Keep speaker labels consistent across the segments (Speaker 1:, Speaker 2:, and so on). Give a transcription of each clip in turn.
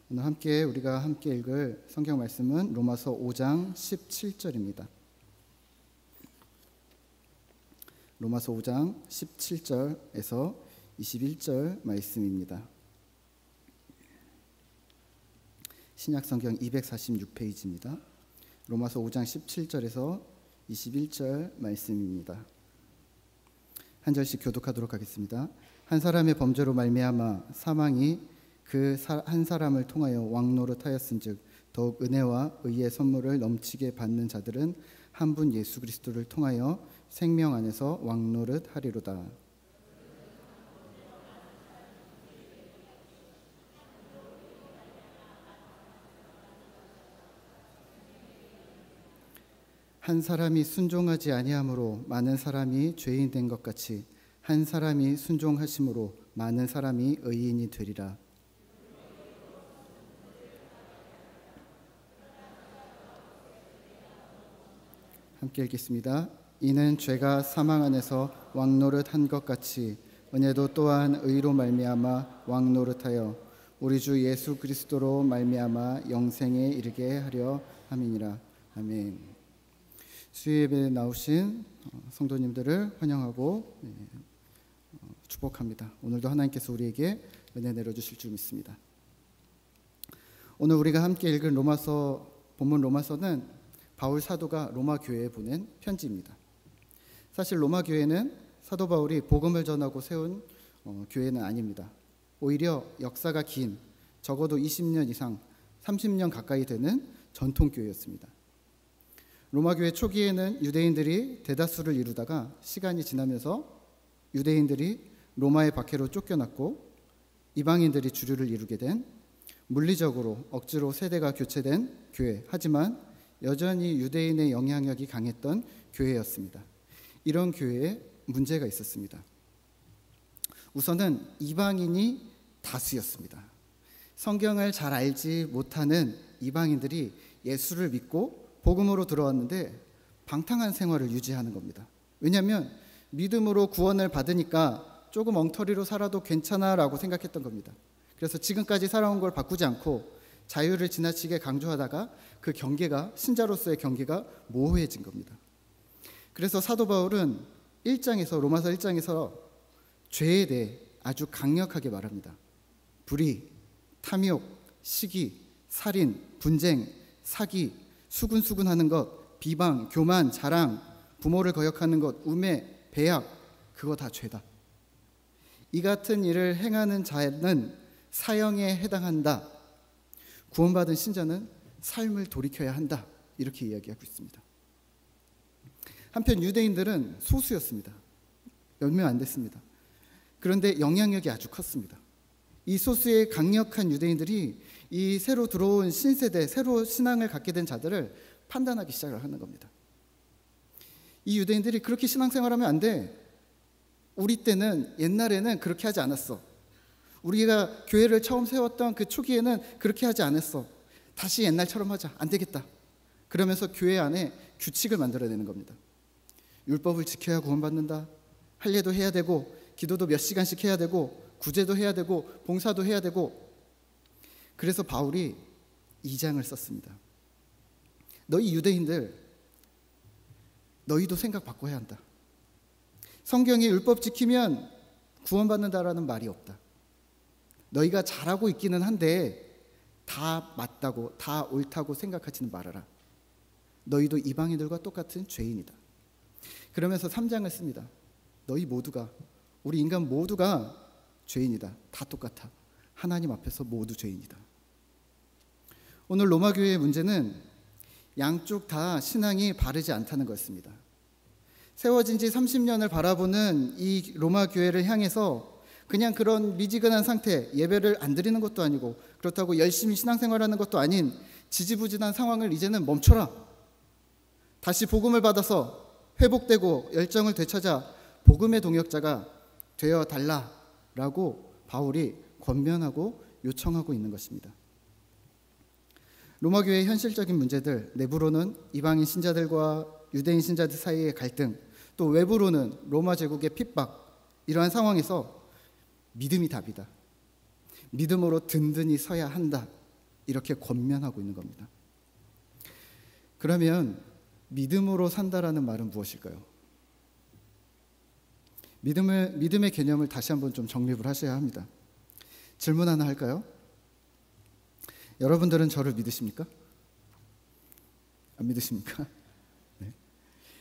Speaker 1: 오늘 우리가 함께 읽을 성경 말씀은 로마서 5장 17절입니다. 로마서 5장 17절에서 21절 말씀입니다. 신약성경 246페이지입니다. 로마서 5장 17절에서 21절 말씀입니다. 한 절씩 교독하도록 하겠습니다. 한 사람의 범죄로 말미암아 사망이 그 한 사람을 통하여 왕노릇하였은즉 더욱 은혜와 의의 선물을 넘치게 받는 자들은 한 분 예수 그리스도를 통하여 생명 안에서 왕노릇하리로다. 한 사람이 순종하지 아니함으로 많은 사람이 죄인 된 것 같이 한 사람이 순종하심으로 많은 사람이 의인이 되리라. 함께 읽겠습니다. 이는 죄가 사망 안에서 왕노릇한 것 같이 은혜도 또한 의로 말미암아 왕노릇하여 우리 주 예수 그리스도로 말미암아 영생에 이르게 하려 함이니라. 아멘. 수요예배에 나오신 성도님들을 환영하고 축복합니다. 오늘도 하나님께서 우리에게 은혜 내려주실 줄 믿습니다. 오늘 우리가 함께 읽은 본문 로마서는 바울 사도가 로마 교회에 보낸 편지입니다. 사실 로마 교회는 사도 바울이 복음을 전하고 세운 교회는 아닙니다. 오히려 역사가 긴 적어도 20년 이상 30년 가까이 되는 전통 교회였습니다. 로마 교회 초기에는 유대인들이 대다수를 이루다가 시간이 지나면서 유대인들이 로마의 박해로 쫓겨났고 이방인들이 주류를 이루게 된 물리적으로 억지로 세대가 교체된 교회, 하지만 여전히 유대인의 영향력이 강했던 교회였습니다. 이런 교회에 문제가 있었습니다. 우선은 이방인이 다수였습니다. 성경을 잘 알지 못하는 이방인들이 예수를 믿고 복음으로 들어왔는데 방탕한 생활을 유지하는 겁니다. 왜냐하면 믿음으로 구원을 받으니까 조금 엉터리로 살아도 괜찮아라고 생각했던 겁니다. 그래서 지금까지 살아온 걸 바꾸지 않고 자유를 지나치게 강조하다가 그 경계가, 신자로서의 경계가 모호해진 겁니다. 그래서 사도 바울은 로마서 1장에서 죄에 대해 아주 강력하게 말합니다. 불의, 탐욕, 시기, 살인, 분쟁, 사기, 수군수군하는 것, 비방, 교만, 자랑, 부모를 거역하는 것, 우매, 배약, 그거 다 죄다. 이 같은 일을 행하는 자는 사형에 해당한다. 구원받은 신자는 삶을 돌이켜야 한다. 이렇게 이야기하고 있습니다. 한편 유대인들은 소수였습니다. 몇 명 안 됐습니다. 그런데 영향력이 아주 컸습니다. 이 소수의 강력한 유대인들이 이 새로 들어온 신세대, 새로 신앙을 갖게 된 자들을 판단하기 시작을 하는 겁니다. 이 유대인들이 그렇게 신앙생활하면 안 돼. 우리 때는, 옛날에는 그렇게 하지 않았어. 우리가 교회를 처음 세웠던 그 초기에는 그렇게 하지 않았어. 다시 옛날처럼 하자. 안 되겠다. 그러면서 교회 안에 규칙을 만들어내는 겁니다. 율법을 지켜야 구원받는다. 할례도 해야 되고, 기도도 몇 시간씩 해야 되고, 구제도 해야 되고, 봉사도 해야 되고. 그래서 바울이 2장을 썼습니다. 너희 유대인들, 너희도 생각 바꿔야 한다. 성경에 율법 지키면 구원받는다라는 말이 없다. 너희가 잘하고 있기는 한데 다 맞다고, 다 옳다고 생각하지는 말아라. 너희도 이방인들과 똑같은 죄인이다. 그러면서 3장을 씁니다. 너희 모두가, 우리 인간 모두가 죄인이다. 다 똑같아. 하나님 앞에서 모두 죄인이다. 오늘 로마 교회의 문제는 양쪽 다 신앙이 바르지 않다는 것입니다. 세워진 지 30년을 바라보는 이 로마 교회를 향해서 그냥 그런 미지근한 상태, 예배를 안 드리는 것도 아니고 그렇다고 열심히 신앙생활하는 것도 아닌 지지부진한 상황을 이제는 멈춰라. 다시 복음을 받아서 회복되고 열정을 되찾아 복음의 동역자가 되어달라라고 바울이 권면하고 요청하고 있는 것입니다. 로마 교회의 현실적인 문제들, 내부로는 이방인 신자들과 유대인 신자들 사이의 갈등, 또 외부로는 로마 제국의 핍박, 이러한 상황에서 믿음이 답이다. 믿음으로 든든히 서야 한다. 이렇게 권면하고 있는 겁니다. 그러면 믿음으로 산다라는 말은 무엇일까요? 믿음의 개념을 다시 한번 좀 정립을 하셔야 합니다. 질문 하나 할까요? 여러분들은 저를 믿으십니까? 안 믿으십니까? 네.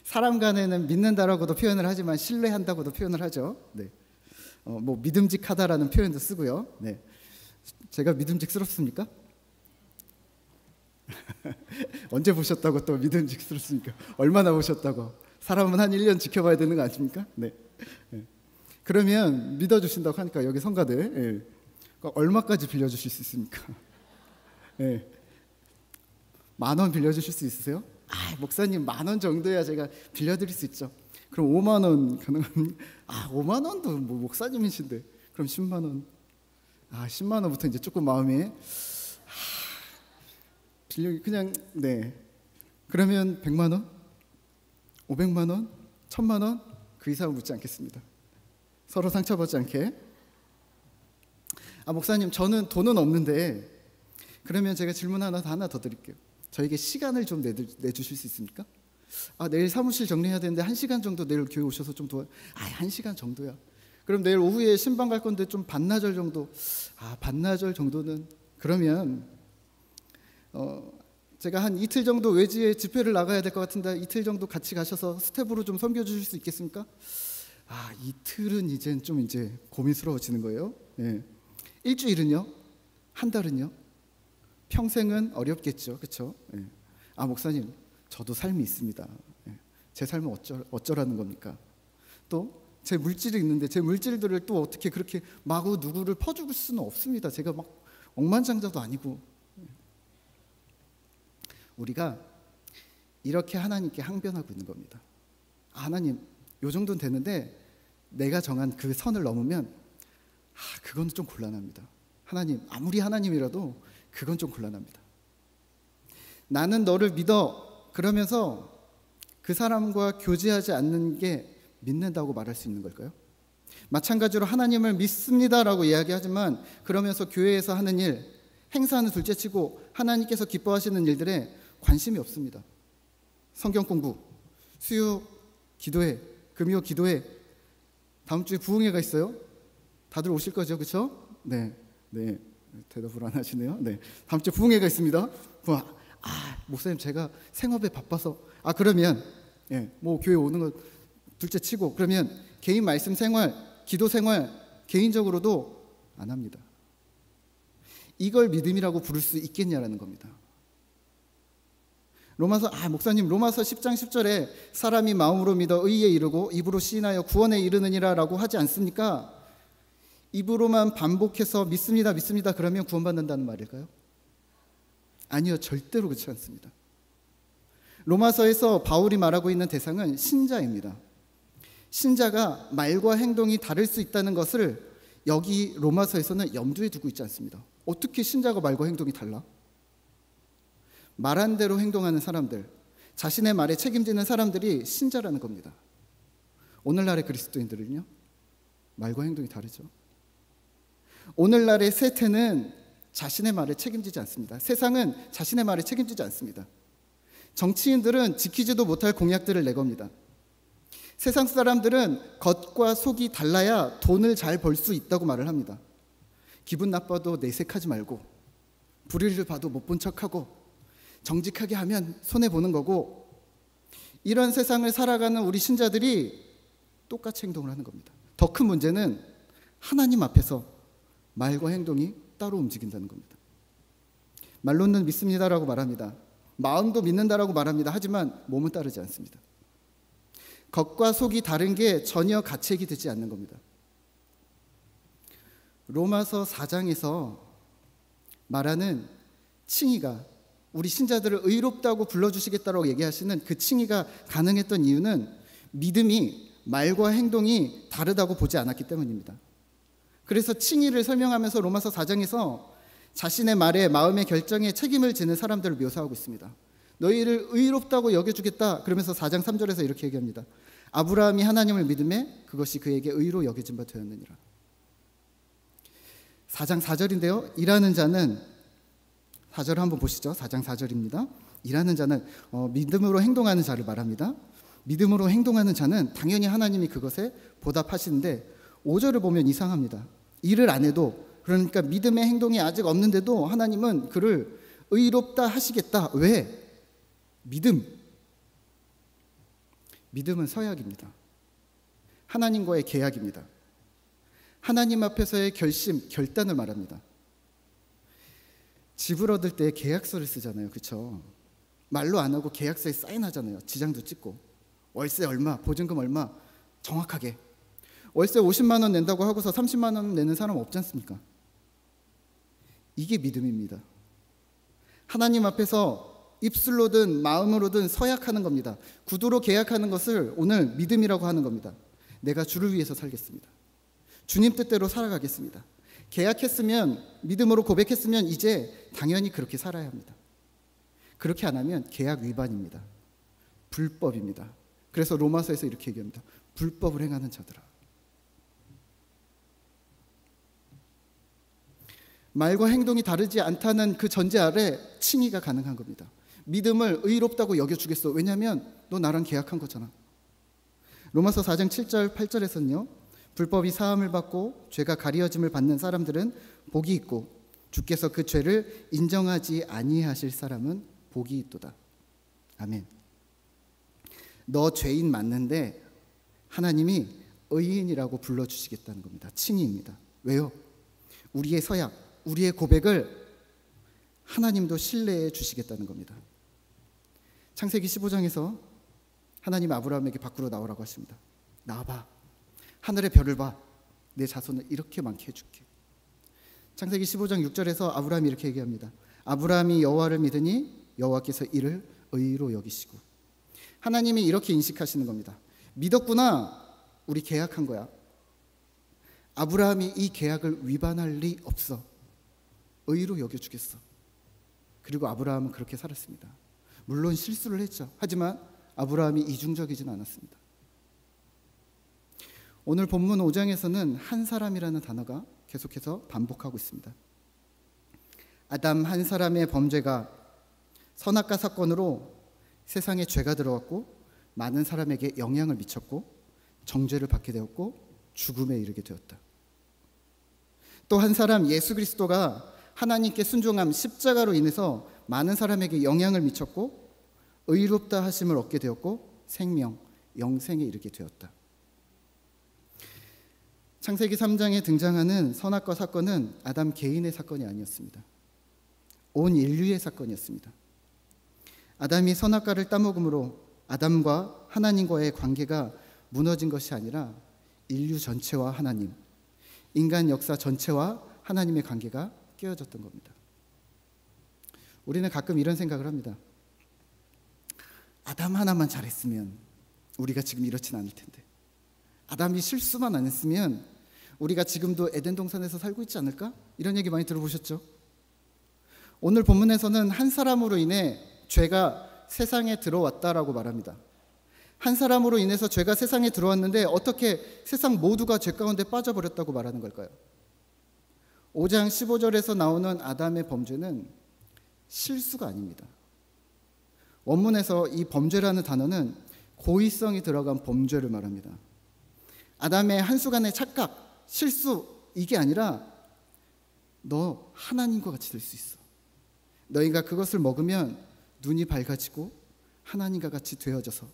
Speaker 1: 사람 간에는 믿는다라고도 표현을 하지만 신뢰한다고도 표현을 하죠. 네. 뭐 믿음직하다라는 표현도 쓰고요. 네. 제가 믿음직스럽습니까? 언제 보셨다고 또 믿음직스럽습니까? 얼마나 보셨다고? 사람은 한 1년 지켜봐야 되는 거 아닙니까? 네. 네. 그러면 믿어주신다고 하니까 여기 성가들 얼마까지 빌려주실 수 있습니까? 네. 10,000원 빌려주실 수 있으세요? 목사님 10,000원 정도야 제가 빌려드릴 수 있죠. 그럼 50,000원 가능합니까? 50,000원도 뭐 목사님이신데 그럼 100,000원. 10,000원부터 이제 조금 마음이 빌려 그냥 네. 그러면 100,000원, 500,000원, 1,000,000원 그 이상은 묻지 않겠습니다. 서로 상처받지 않게. 목사님 저는 돈은 없는데 그러면 제가 질문 하나 더 드릴게요. 저에게 시간을 좀 내주실 수 있습니까? 내일 사무실 정리해야 되는데 1시간 정도 내일 교회 오셔서 좀 도와. 1시간 정도야. 그럼 내일 오후에 신방 갈 건데 좀 반나절 정도. 반나절 정도는 그러면 제가 한 이틀 정도 외지에 집회를 나가야 될 것 같은데 이틀 정도 같이 가셔서 스텝으로 좀 섬겨주실 수 있겠습니까? 이틀은 이제 고민스러워지는 거예요. 네. 일주일은요? 한 달은요? 평생은 어렵겠죠, 그렇죠? 네. 목사님, 저도 삶이 있습니다. 네. 제 삶은 어쩌라는 겁니까? 또 제 물질이 있는데 제 물질들을 또 어떻게 그렇게 마구 누구를 퍼주고 수는 없습니다. 제가 막 억만장자도 아니고. 우리가 이렇게 하나님께 항변하고 있는 겁니다. 하나님, 요 정도는 되는데 내가 정한 그 선을 넘으면 그건 좀 곤란합니다. 하나님, 아무리 하나님이라도 그건 좀 곤란합니다. 나는 너를 믿어. 그러면서 그 사람과 교제하지 않는 게 믿는다고 말할 수 있는 걸까요? 마찬가지로 하나님을 믿습니다라고 이야기하지만 그러면서 교회에서 하는 일, 행사하는 둘째치고 하나님께서 기뻐하시는 일들에 관심이 없습니다. 성경 공부, 수요 기도회, 금요 기도회, 다음 주에 부흥회가 있어요. 다들 오실 거죠, 그렇죠? 네. 대답을 안 하시네요. 네, 다음 주에 부흥회가 있습니다. 목사님 제가 생업에 바빠서. 그러면 뭐 교회 오는 거 둘째치고 그러면 개인 말씀 생활, 기도 생활 개인적으로도 안 합니다. 이걸 믿음이라고 부를 수 있겠냐라는 겁니다. 목사님 로마서 10장 10절에 사람이 마음으로 믿어 의에 이르고 입으로 시인하여 구원에 이르느니라 라고 하지 않습니까? 입으로만 반복해서 믿습니다 그러면 구원받는다는 말일까요? 아니요, 절대로 그렇지 않습니다. 로마서에서 바울이 말하고 있는 대상은 신자입니다. 신자가 말과 행동이 다를 수 있다는 것을 여기 로마서에서는 염두에 두고 있지 않습니다. 어떻게 신자가 말과 행동이 달라? 말한 대로 행동하는 사람들, 자신의 말에 책임지는 사람들이 신자라는 겁니다. 오늘날의 그리스도인들은요, 말과 행동이 다르죠. 오늘날의 세태는 자신의 말에 책임지지 않습니다. 세상은 자신의 말에 책임지지 않습니다. 정치인들은 지키지도 못할 공약들을 내겁니다. 세상 사람들은 겉과 속이 달라야 돈을 잘 벌 수 있다고 말을 합니다. 기분 나빠도 내색하지 말고, 불의를 봐도 못 본 척하고, 정직하게 하면 손해보는 거고, 이런 세상을 살아가는 우리 신자들이 똑같이 행동을 하는 겁니다. 더 큰 문제는 하나님 앞에서 말과 행동이 따로 움직인다는 겁니다. 말로는 믿습니다라고 말합니다. 마음도 믿는다라고 말합니다. 하지만 몸은 따르지 않습니다. 겉과 속이 다른 게 전혀 가책이 되지 않는 겁니다. 로마서 4장에서 말하는 칭의가, 우리 신자들을 의롭다고 불러주시겠다고 얘기하시는 그 칭의가 가능했던 이유는 믿음이 말과 행동이 다르다고 보지 않았기 때문입니다. 그래서 칭의를 설명하면서 로마서 4장에서 자신의 말에, 마음의 결정에 책임을 지는 사람들을 묘사하고 있습니다. 너희를 의롭다고 여겨주겠다. 그러면서 4장 3절에서 이렇게 얘기합니다. 아브라함이 하나님을 믿음에 그것이 그에게 의로 여겨진 바 되었느니라. 4장 4절인데요. 일하는 자는 4절 한번 보시죠. 4장 4절입니다. 일하는 자는 믿음으로 행동하는 자를 말합니다. 믿음으로 행동하는 자는 당연히 하나님이 그것에 보답하시는데 5절을 보면 이상합니다. 일을 안 해도, 그러니까 믿음의 행동이 아직 없는데도 하나님은 그를 의롭다 하시겠다. 왜? 믿음은 서약입니다. 하나님과의 계약입니다. 하나님 앞에서의 결단을 말합니다. 집을 얻을 때 계약서를 쓰잖아요. 그렇죠? 말로 안 하고 계약서에 사인하잖아요. 지장도 찍고. 월세 얼마, 보증금 얼마 정확하게. 월세 50만 원 낸다고 하고서 30만 원 내는 사람 없지 않습니까? 이게 믿음입니다. 하나님 앞에서 입술로든 마음으로든 서약하는 겁니다. 구두로 계약하는 것을 오늘 믿음이라고 하는 겁니다. 내가 주를 위해서 살겠습니다. 주님 뜻대로 살아가겠습니다. 계약했으면, 믿음으로 고백했으면 이제 당연히 그렇게 살아야 합니다. 그렇게 안 하면 계약 위반입니다. 불법입니다. 그래서 로마서에서 이렇게 얘기합니다. 불법을 행하는 자들아. 말과 행동이 다르지 않다는 그 전제 아래 칭의가 가능한 겁니다. 믿음을 의롭다고 여겨주겠어. 왜냐하면 너 나랑 계약한 거잖아. 로마서 4장 7절 8절에서는요. 불법이 사함을 받고 죄가 가리어짐을 받는 사람들은 복이 있고 주께서 그 죄를 인정하지 아니하실 사람은 복이 있도다. 아멘. 너 죄인 맞는데 하나님이 의인이라고 불러주시겠다는 겁니다. 칭의입니다. 왜요? 우리의 서약, 우리의 고백을 하나님도 신뢰해 주시겠다는 겁니다. 창세기 15장에서 하나님 아브라함에게 밖으로 나오라고 하십니다. 나와봐. 하늘의 별을 봐. 내 자손을 이렇게 많게 해줄게. 창세기 15장 6절에서 아브라함이 이렇게 얘기합니다. 아브라함이 여호와를 믿으니 여호와께서 이를 의로 여기시고. 하나님이 이렇게 인식하시는 겁니다. 믿었구나. 우리 계약한 거야. 아브라함이 이 계약을 위반할 리 없어. 의로 여겨주겠어. 그리고 아브라함은 그렇게 살았습니다. 물론 실수를 했죠. 하지만 아브라함이 이중적이진 않았습니다. 오늘 본문 5장에서는 한 사람이라는 단어가 계속해서 반복하고 있습니다. 아담 한 사람의 범죄가 선악과 사건으로 세상에 죄가 들어왔고 많은 사람에게 영향을 미쳤고 정죄를 받게 되었고 죽음에 이르게 되었다. 또 한 사람 예수 그리스도가 하나님께 순종함 십자가로 인해서 많은 사람에게 영향을 미쳤고 의롭다 하심을 얻게 되었고 생명, 영생에 이르게 되었다. 창세기 3장에 등장하는 선악과 사건은 아담 개인의 사건이 아니었습니다. 온 인류의 사건이었습니다. 아담이 선악과를 따먹음으로 아담과 하나님과의 관계가 무너진 것이 아니라 인류 전체와 하나님, 인간 역사 전체와 하나님의 관계가 깨어졌던 겁니다. 우리는 가끔 이런 생각을 합니다. 아담 하나만 잘했으면 우리가 지금 이렇진 않을 텐데, 아담이 실수만 안 했으면 우리가 지금도 에덴 동산에서 살고 있지 않을까? 이런 얘기 많이 들어보셨죠? 오늘 본문에서는 한 사람으로 인해 죄가 세상에 들어왔다라고 말합니다. 한 사람으로 인해서 죄가 세상에 들어왔는데 어떻게 세상 모두가 죄 가운데 빠져버렸다고 말하는 걸까요? 5장 15절에서 나오는 아담의 범죄는 실수가 아닙니다. 원문에서 이 범죄라는 단어는 고의성이 들어간 범죄를 말합니다. 아담의 한순간의 착각, 실수, 이게 아니라 너 하나님과 같이 될 수 있어. 너희가 그것을 먹으면 눈이 밝아지고 하나님과 같이 되어져서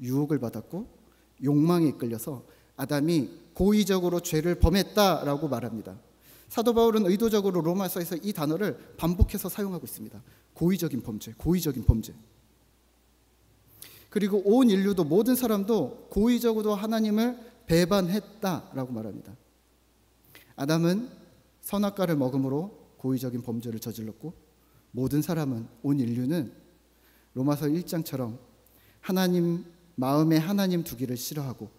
Speaker 1: 유혹을 받았고 욕망에 이끌려서 아담이 고의적으로 죄를 범했다라고 말합니다. 사도 바울은 의도적으로 로마서에서 이 단어를 반복해서 사용하고 있습니다. 고의적인 범죄, 고의적인 범죄. 그리고 온 인류도, 모든 사람도 고의적으로 하나님을 배반했다라고 말합니다. 아담은 선악과를 먹음으로 고의적인 범죄를 저질렀고 모든 사람은, 온 인류는 로마서 1장처럼 하나님 마음에 하나님 두기를 싫어하고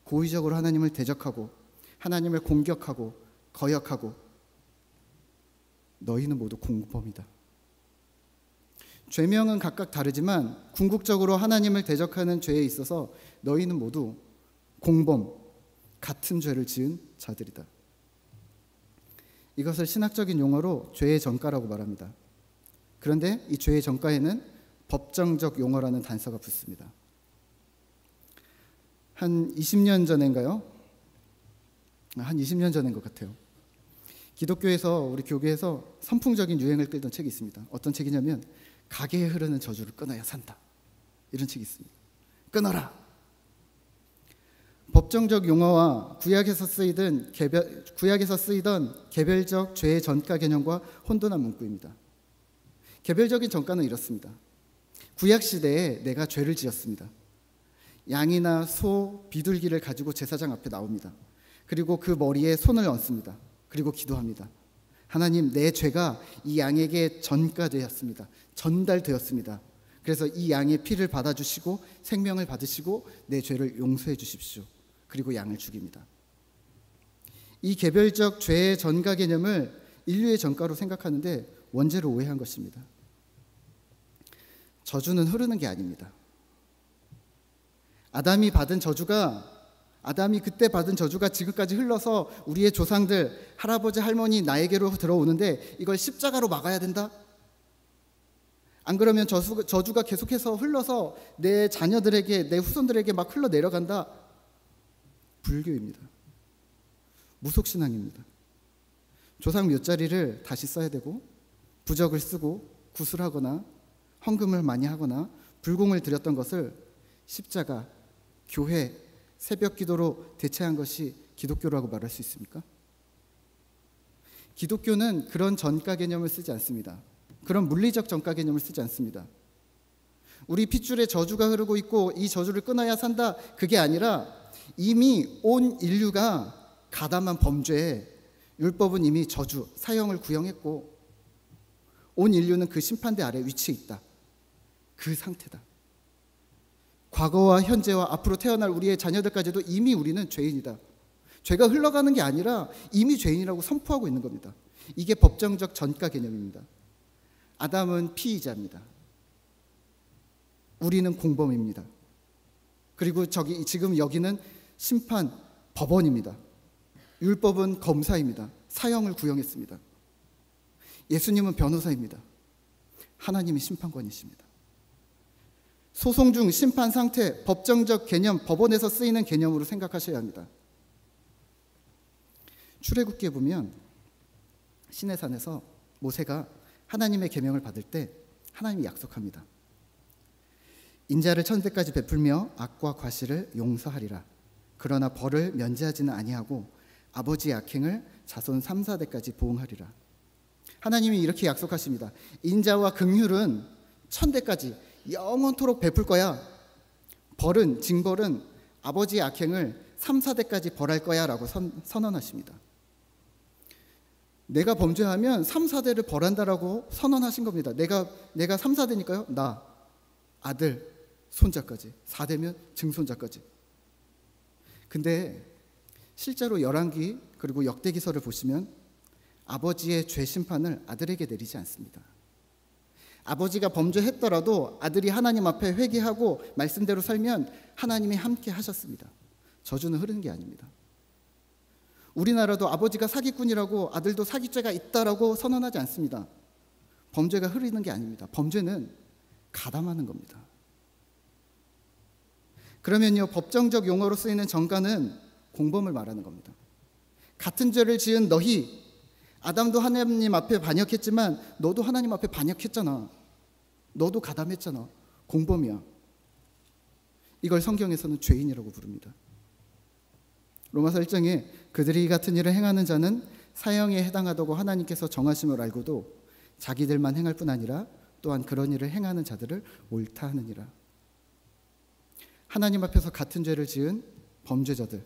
Speaker 1: 고의적으로 하나님을 대적하고 하나님을 공격하고 거역하고 너희는 모두 공범이다. 죄명은 각각 다르지만 궁극적으로 하나님을 대적하는 죄에 있어서 너희는 모두 공범, 같은 죄를 지은 자들이다. 이것을 신학적인 용어로 죄의 전가라고 말합니다. 그런데 이 죄의 전가에는 법정적 용어라는 단서가 붙습니다. 한 20년 전인가요? 한 20년 전인 것 같아요. 기독교에서, 우리 교계에서 선풍적인 유행을 끌던 책이 있습니다. 어떤 책이냐면 가게에 흐르는 저주를 끊어야 산다, 이런 책이 있습니다. 끊어라. 법정적 용어와 구약에서 쓰이던 개별적 죄의 전가 개념과 혼돈한 문구입니다. 개별적인 전가는 이렇습니다. 구약 시대에 내가 죄를 지었습니다. 양이나 소, 비둘기를 가지고 제사장 앞에 나옵니다. 그리고 그 머리에 손을 얹습니다. 그리고 기도합니다. 하나님, 내 죄가 이 양에게 전가되었습니다. 전달되었습니다. 그래서 이 양의 피를 받아주시고 생명을 받으시고 내 죄를 용서해 주십시오. 그리고 양을 죽입니다. 이 개별적 죄의 전가 개념을 인류의 전가로 생각하는데 원죄를 오해한 것입니다. 저주는 흐르는 게 아닙니다. 아담이 그때 받은 저주가 지금까지 흘러서 우리의 조상들, 할아버지, 할머니, 나에게로 들어오는데 이걸 십자가로 막아야 된다? 안 그러면 저주가 계속해서 흘러서 내 자녀들에게, 내 후손들에게 막 흘러내려간다? 불교입니다. 무속신앙입니다. 조상 묘자리를 다시 써야 되고 부적을 쓰고 구슬하거나 헌금을 많이 하거나 불공을 드렸던 것을 십자가, 교회, 새벽 기도로 대체한 것이 기독교라고 말할 수 있습니까? 기독교는 그런 전가 개념을 쓰지 않습니다. 그런 물리적 전가 개념을 쓰지 않습니다. 우리 핏줄에 저주가 흐르고 있고 이 저주를 끊어야 산다, 그게 아니라 이미 온 인류가 가담한 범죄에 율법은 이미 저주, 사형을 구형했고 온 인류는 그 심판대 아래 위치해 있다. 그 상태다. 과거와 현재와 앞으로 태어날 우리의 자녀들까지도 이미 우리는 죄인이다. 죄가 흘러가는 게 아니라 이미 죄인이라고 선포하고 있는 겁니다. 이게 법정적 전가 개념입니다. 아담은 피의자입니다. 우리는 공범입니다. 그리고 지금 여기는 심판 법원입니다. 율법은 검사입니다. 사형을 구형했습니다. 예수님은 변호사입니다. 하나님이 심판관이십니다. 소송 중 심판 상태, 법정적 개념, 법원에서 쓰이는 개념으로 생각하셔야 합니다. 출애굽기에 보면 시내산에서 모세가 하나님의 계명을 받을 때 하나님이 약속합니다. 인자를 천대까지 베풀며 악과 과실을 용서하리라. 그러나 벌을 면제하지는 아니하고 아버지의 악행을 자손 3, 4대까지 보응하리라. 하나님이 이렇게 약속하십니다. 인자와 긍휼은 천대까지 영원토록 베풀 거야. 징벌은 아버지의 악행을 3, 4대까지 벌할 거야 라고 선언하십니다. 내가 범죄하면 3, 4대를 벌한다라고 선언하신 겁니다. 내가 3, 4대니까요. 나, 아들, 손자까지, 4대면 증손자까지. 근데 실제로 열왕기 그리고 역대기서를 보시면 아버지의 죄 심판을 아들에게 내리지 않습니다. 아버지가 범죄했더라도 아들이 하나님 앞에 회개하고 말씀대로 살면 하나님이 함께 하셨습니다. 저주는 흐르는 게 아닙니다. 우리나라도 아버지가 사기꾼이라고 아들도 사기죄가 있다라고 선언하지 않습니다. 범죄가 흐르는 게 아닙니다. 범죄는 가담하는 겁니다. 그러면요, 법정적 용어로 쓰이는 전가는 공범을 말하는 겁니다. 같은 죄를 지은 너희, 아담도 하나님 앞에 반역했지만 너도 하나님 앞에 반역했잖아. 너도 가담했잖아. 공범이야. 이걸 성경에서는 죄인이라고 부릅니다. 로마서 1장에 그들이 같은 일을 행하는 자는 사형에 해당하다고 하나님께서 정하심을 알고도 자기들만 행할 뿐 아니라 또한 그런 일을 행하는 자들을 옳다 하느니라. 하나님 앞에서 같은 죄를 지은 범죄자들,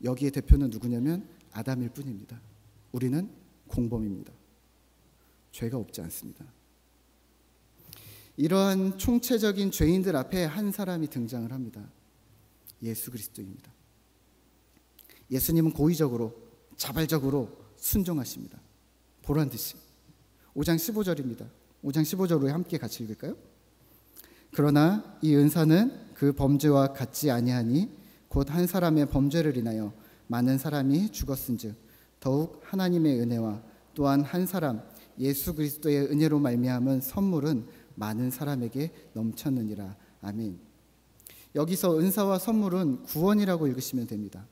Speaker 1: 여기에 대표는 누구냐면 아담일 뿐입니다. 우리는 공범입니다. 죄가 없지 않습니다. 이러한 총체적인 죄인들 앞에 한 사람이 등장을 합니다. 예수 그리스도입니다. 예수님은 고의적으로, 자발적으로 순종하십니다. 보란듯이. 5장 15절입니다. 5장 15절 우리 함께 같이 읽을까요? 그러나 이 은사는 그 범죄와 같지 아니하니 곧 한 사람의 범죄를 인하여 많은 사람이 죽었은즉 더욱 하나님의 은혜와 또한 한 사람 예수 그리스도의 은혜로 말미암은 선물은 많은 사람에게 넘쳤느니라. 아멘. 여기서 은사와 선물은 구원이라고 읽으시면 됩니다.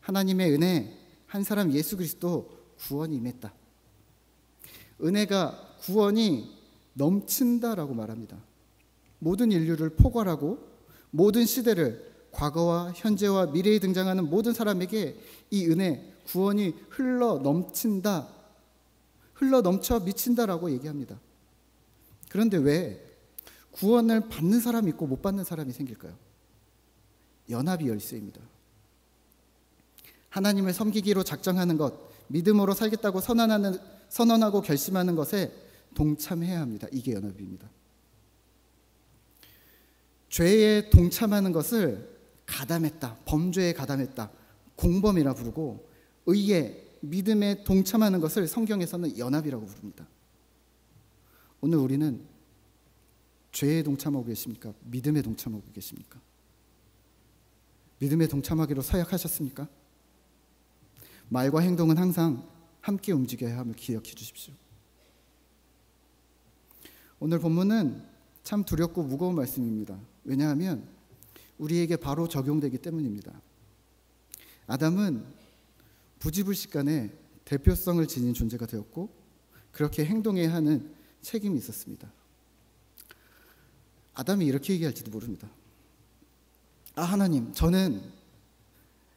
Speaker 1: 하나님의 은혜, 한 사람 예수 그리스도 구원이 임했다. 은혜가 구원이 넘친다라고 말합니다. 모든 인류를 포괄하고 모든 시대를 과거와 현재와 미래에 등장하는 모든 사람에게 이 은혜, 구원이 흘러 넘친다, 흘러 넘쳐 미친다라고 얘기합니다. 그런데 왜 구원을 받는 사람이 있고 못 받는 사람이 생길까요? 연합이 열쇠입니다. 하나님을 섬기기로 작정하는 것, 믿음으로 살겠다고 선언하고 결심하는 것에 동참해야 합니다. 이게 연합입니다. 죄에 동참하는 것을 가담했다, 범죄에 가담했다, 공범이라 부르고, 의에, 믿음에 동참하는 것을 성경에서는 연합이라고 부릅니다. 오늘 우리는 죄에 동참하고 계십니까? 믿음에 동참하고 계십니까? 믿음에 동참하기로 서약하셨습니까? 말과 행동은 항상 함께 움직여야 함을 기억해 주십시오. 오늘 본문은 참 두렵고 무거운 말씀입니다. 왜냐하면 우리에게 바로 적용되기 때문입니다. 아담은 부지불식간에 대표성을 지닌 존재가 되었고 그렇게 행동해야 하는 책임이 있었습니다. 아담이 이렇게 얘기할지도 모릅니다. 아, 하나님, 저는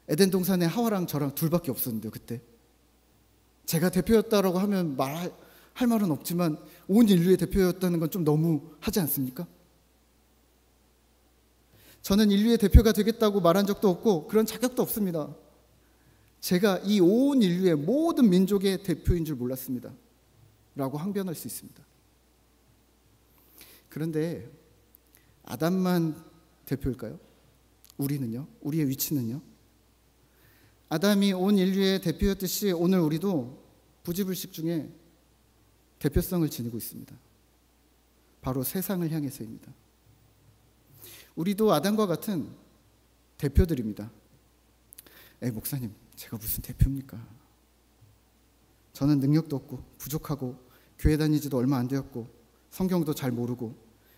Speaker 1: 에덴 동산에 하와랑 저랑 둘밖에 없었는데요. 그때 제가 대표였다라고 하면 할 말은 없지만 온 인류의 대표였다는 건 좀 너무 하지 않습니까? 저는 인류의 대표가 되겠다고 말한 적도 없고 그런 자격도 없습니다. 제가 이 온 인류의 모든 민족의 대표인 줄 몰랐습니다. 라고 항변할 수 있습니다. 그런데 아담만 대표일까요? 우리는요? 우리의 위치는요? 아담이 온 인류의 대표였듯이 오늘 우리도 부지불식 중에 대표성을 지니고 있습니다. 바로 세상을 향해서입니다. 우리도 아담과 같은 대표들입니다. 목사님, 제가 무슨 대표입니까? 저는 능력도 없고 부족하고 교회 다니지도 얼마 안 되었고 성경도 잘 모르고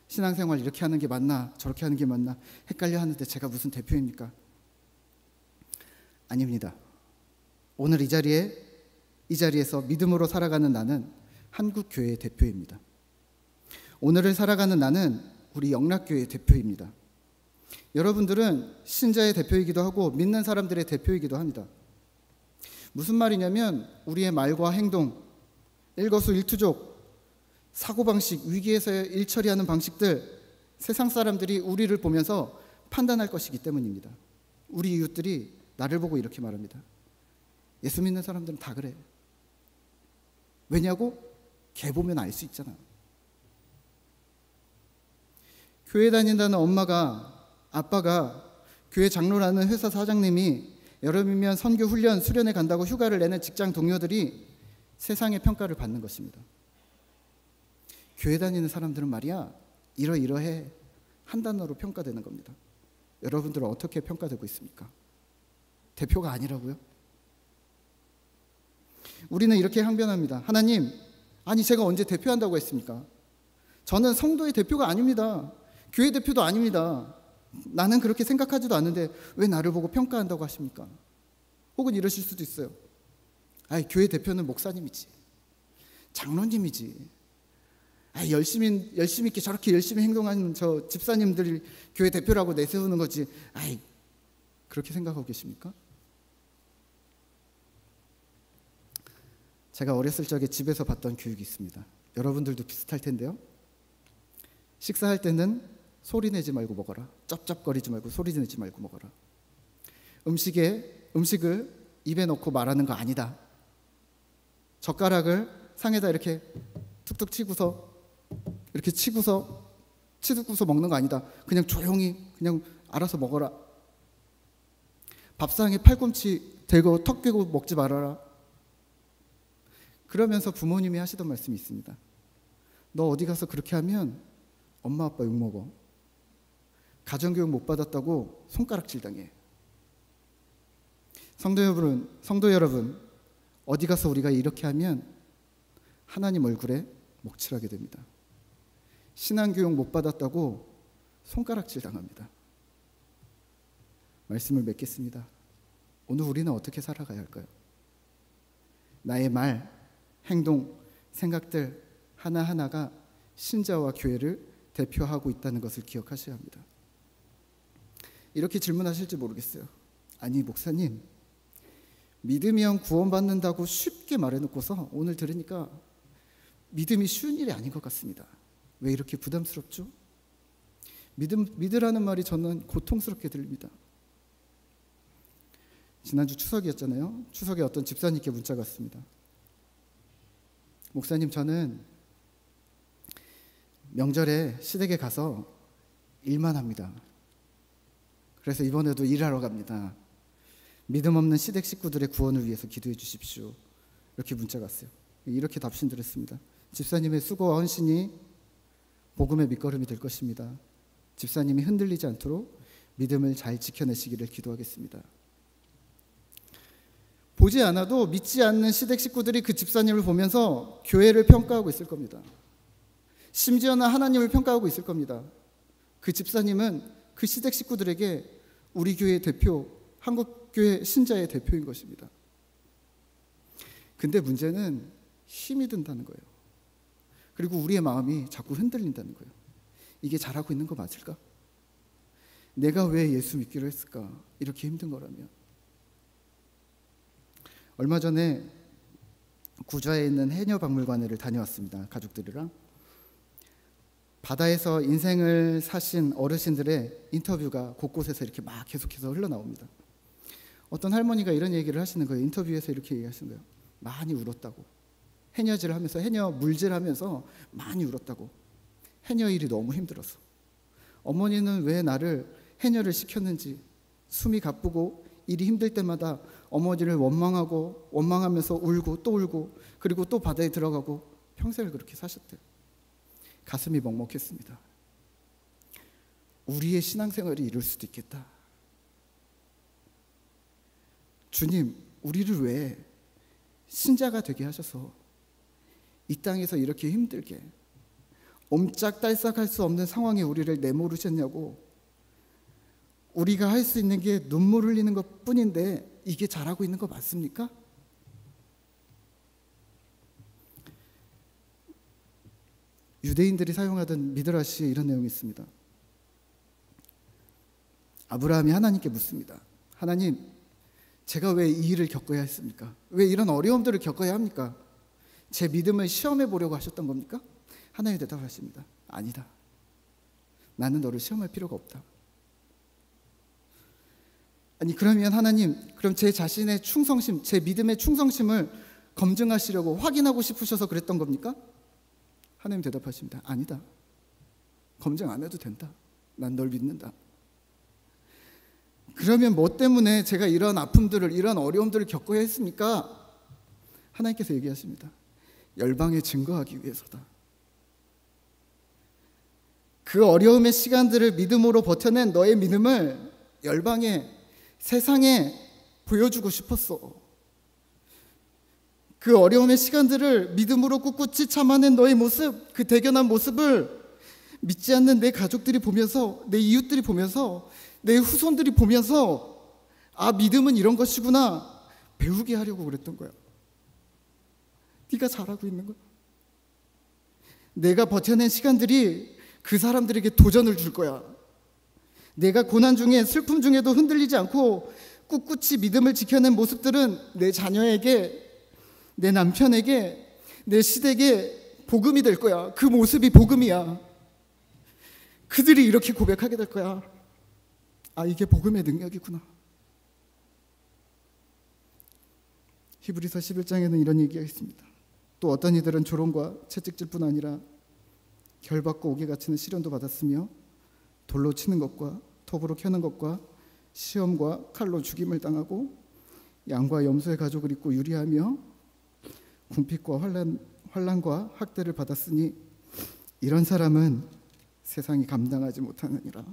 Speaker 1: 신앙생활 이렇게 하는 게 맞나 저렇게 하는 게 맞나 헷갈려 하는데 제가 무슨 대표입니까? 아닙니다. 오늘 이 자리에서 믿음으로 살아가는 나는 한국교회의 대표입니다. 오늘을 살아가는 나는 우리 영락교회의 대표입니다. 여러분들은 신자의 대표이기도 하고 믿는 사람들의 대표이기도 합니다. 무슨 말이냐면 우리의 말과 행동, 일거수일투족, 사고방식, 위기에서 일 처리하는 방식들, 세상 사람들이 우리를 보면서 판단할 것이기 때문입니다. 우리 이웃들이 나를 보고 이렇게 말합니다. 예수 믿는 사람들은 다 그래. 왜냐고? 걔 보면 알 수 있잖아. 교회 다닌다는 엄마가, 아빠가, 교회 장로라는 회사 사장님이, 여름이면 선교 훈련, 수련회 간다고 휴가를 내는 직장 동료들이 세상의 평가를 받는 것입니다. 교회 다니는 사람들은 말이야, 이러이러해 한 단어로 평가되는 겁니다. 여러분들은 어떻게 평가되고 있습니까? 대표가 아니라고요? 우리는 이렇게 항변합니다. 하나님, 아니 제가 언제 대표한다고 했습니까? 저는 성도의 대표가 아닙니다. 교회 대표도 아닙니다. 나는 그렇게 생각하지도 않는데 왜 나를 보고 평가한다고 하십니까? 혹은 이러실 수도 있어요. 아이, 교회 대표는 목사님이지, 장로님이지. 아이, 열심히 있게 저렇게 열심히 행동하는 저 집사님들이 교회 대표라고 내세우는 거지. 아이, 그렇게 생각하고 계십니까? 제가 어렸을 적에 집에서 봤던 교육이 있습니다. 여러분들도 비슷할 텐데요. 식사할 때는 소리 내지 말고 먹어라. 쩝쩝거리지 말고 소리 내지 말고 먹어라. 음식을 입에 넣고 말하는 거 아니다. 젓가락을 상에다 이렇게 툭툭 치고서 이렇게 치고서 먹는 거 아니다. 그냥 조용히 그냥 알아서 먹어라. 밥상에 팔꿈치 대고 턱 깨고 먹지 말아라. 그러면서 부모님이 하시던 말씀이 있습니다. 너 어디 가서 그렇게 하면 엄마 아빠 욕먹어. 가정교육 못 받았다고 손가락질 당해. 성도 여러분, 어디 가서 우리가 이렇게 하면 하나님 얼굴에 먹칠하게 됩니다. 신앙교육 못 받았다고 손가락질 당합니다. 말씀을 맺겠습니다. 오늘 우리는 어떻게 살아가야 할까요? 나의 말, 행동, 생각들 하나하나가 신자와 교회를 대표하고 있다는 것을 기억하셔야 합니다. 이렇게 질문하실지 모르겠어요. 아니 목사님, 믿으면 구원받는다고 쉽게 말해놓고서 오늘 들으니까 믿음이 쉬운 일이 아닌 것 같습니다. 왜 이렇게 부담스럽죠? 믿으라는 말이 저는 고통스럽게 들립니다. 지난주 추석이었잖아요. 추석에 어떤 집사님께 문자가 왔습니다. 목사님, 저는 명절에 시댁에 가서 일만 합니다. 그래서 이번에도 일하러 갑니다. 믿음 없는 시댁 식구들의 구원을 위해서 기도해 주십시오. 이렇게 문자가 왔어요. 이렇게 답신드렸습니다. 집사님의 수고와 헌신이 복음의 밑거름이 될 것입니다. 집사님이 흔들리지 않도록 믿음을 잘 지켜내시기를 기도하겠습니다. 보지 않아도 믿지 않는 시댁 식구들이 그 집사님을 보면서 교회를 평가하고 있을 겁니다. 심지어는 하나님을 평가하고 있을 겁니다. 그 집사님은 그 시댁 식구들에게 우리 교회의 대표, 한국교회 신자의 대표인 것입니다. 근데 문제는 힘이 든다는 거예요. 그리고 우리의 마음이 자꾸 흔들린다는 거예요. 이게 잘하고 있는 거 맞을까? 내가 왜 예수 믿기로 했을까? 이렇게 힘든 거라면. 얼마 전에 구좌에 있는 해녀박물관을 다녀왔습니다. 가족들이랑. 바다에서 인생을 사신 어르신들의 인터뷰가 곳곳에서 이렇게 막 계속해서 흘러나옵니다. 어떤 할머니가 이런 얘기를 하시는 거예요. 인터뷰에서 이렇게 얘기하시는 거예요. 많이 울었다고. 해녀질을 하면서, 해녀 물질하면서 많이 울었다고. 해녀 일이 너무 힘들어서. 어머니는 왜 나를 해녀를 시켰는지, 숨이 가쁘고 일이 힘들 때마다 어머니를 원망하면서 울고 또 울고, 그리고 또 바다에 들어가고 평생을 그렇게 사셨대요. 가슴이 먹먹했습니다. 우리의 신앙생활이 이럴 수도 있겠다. 주님, 우리를 왜 신자가 되게 하셔서 이 땅에서 이렇게 힘들게 옴짝달싹할 수 없는 상황에 우리를 내모르셨냐고. 우리가 할 수 있는 게 눈물 흘리는 것 뿐인데 이게 잘하고 있는 거 맞습니까? 유대인들이 사용하던 미드라시에 이런 내용이 있습니다. 아브라함이 하나님께 묻습니다. 하나님, 제가 왜 이 일을 겪어야 했습니까? 왜 이런 어려움들을 겪어야 합니까? 제 믿음을 시험해 보려고 하셨던 겁니까? 하나님이 대답하십니다. 아니다. 나는 너를 시험할 필요가 없다. 아니 그러면 하나님, 그럼 제 자신의 충성심, 제 믿음의 충성심을 검증하시려고 확인하고 싶으셔서 그랬던 겁니까? 하나님 대답하십니다. 아니다. 검증 안 해도 된다. 난 널 믿는다. 그러면 뭐 때문에 제가 이런 아픔들을, 이런 어려움들을 겪어야 했습니까? 하나님께서 얘기하십니다. 열방에 증거하기 위해서다. 그 어려움의 시간들을 믿음으로 버텨낸 너의 믿음을 열방에, 세상에 보여주고 싶었어. 그 어려움의 시간들을 믿음으로 꿋꿋이 참아낸 너의 모습, 그 대견한 모습을 믿지 않는 내 가족들이 보면서, 내 이웃들이 보면서, 내 후손들이 보면서 아, 믿음은 이런 것이구나 배우게 하려고 그랬던 거야. 네가 잘하고 있는 거야. 내가 버텨낸 시간들이 그 사람들에게 도전을 줄 거야. 내가 고난 중에, 슬픔 중에도 흔들리지 않고 꿋꿋이 믿음을 지켜낸 모습들은 내 자녀에게, 내 남편에게, 내 시댁에 복음이 될 거야. 그 모습이 복음이야. 그들이 이렇게 고백하게 될 거야. 아, 이게 복음의 능력이구나. 히브리서 11장에는 이런 얘기가 있습니다. 또 어떤 이들은 조롱과 채찍질뿐 아니라 결박과 옥에 갇히는 시련도 받았으며 돌로 치는 것과 톱으로 켜는 것과 시험과 칼로 죽임을 당하고 양과 염소의 가죽을 입고 유리하며 궁핍과 환난과 학대를 받았으니 이런 사람은 세상이 감당하지 못하느니라.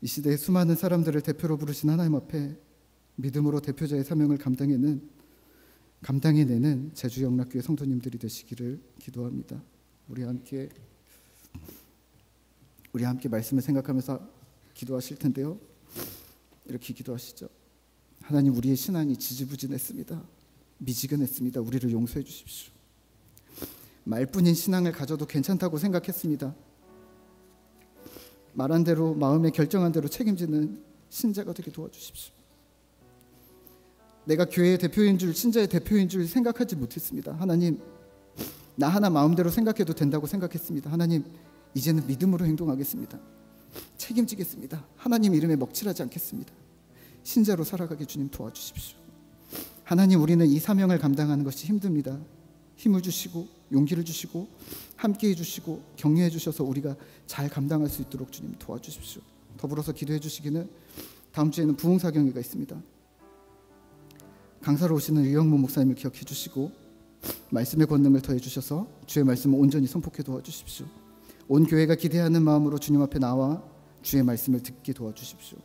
Speaker 1: 이 시대의 수많은 사람들을 대표로 부르신 하나님 앞에 믿음으로 대표자의 사명을 감당해는 감당해내는 제주영락교회 성도님들이 되시기를 기도합니다. 우리 함께 말씀을 생각하면서 기도하실 텐데요. 이렇게 기도하시죠. 하나님, 우리의 신앙이 지지부진했습니다. 미지근했습니다. 우리를 용서해 주십시오. 말뿐인 신앙을 가져도 괜찮다고 생각했습니다. 말한 대로, 마음에 결정한 대로 책임지는 신자가 되게 도와주십시오. 내가 교회의 대표인 줄, 신자의 대표인 줄 생각하지 못했습니다. 하나님, 나 하나 마음대로 생각해도 된다고 생각했습니다. 하나님, 이제는 믿음으로 행동하겠습니다. 책임지겠습니다. 하나님 이름에 먹칠하지 않겠습니다. 신자로 살아가게 주님 도와주십시오. 하나님, 우리는 이 사명을 감당하는 것이 힘듭니다. 힘을 주시고 용기를 주시고 함께해 주시고 격려해 주셔서 우리가 잘 감당할 수 있도록 주님 도와주십시오. 더불어서 기도해 주시기는 다음 주에는 부흥사경회가 있습니다. 강사로 오시는 유영무 목사님을 기억해 주시고 말씀의 권능을 더해 주셔서 주의 말씀을 온전히 선포해 도와주십시오. 온 교회가 기대하는 마음으로 주님 앞에 나와 주의 말씀을 듣게 도와주십시오.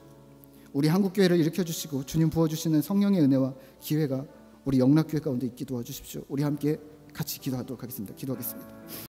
Speaker 1: 우리 한국교회를 일으켜주시고 주님 부어주시는 성령의 은혜와 기회가 우리 영락교회 가운데 있게 도와주십시오. 우리 함께 같이 기도하도록 하겠습니다. 기도하겠습니다.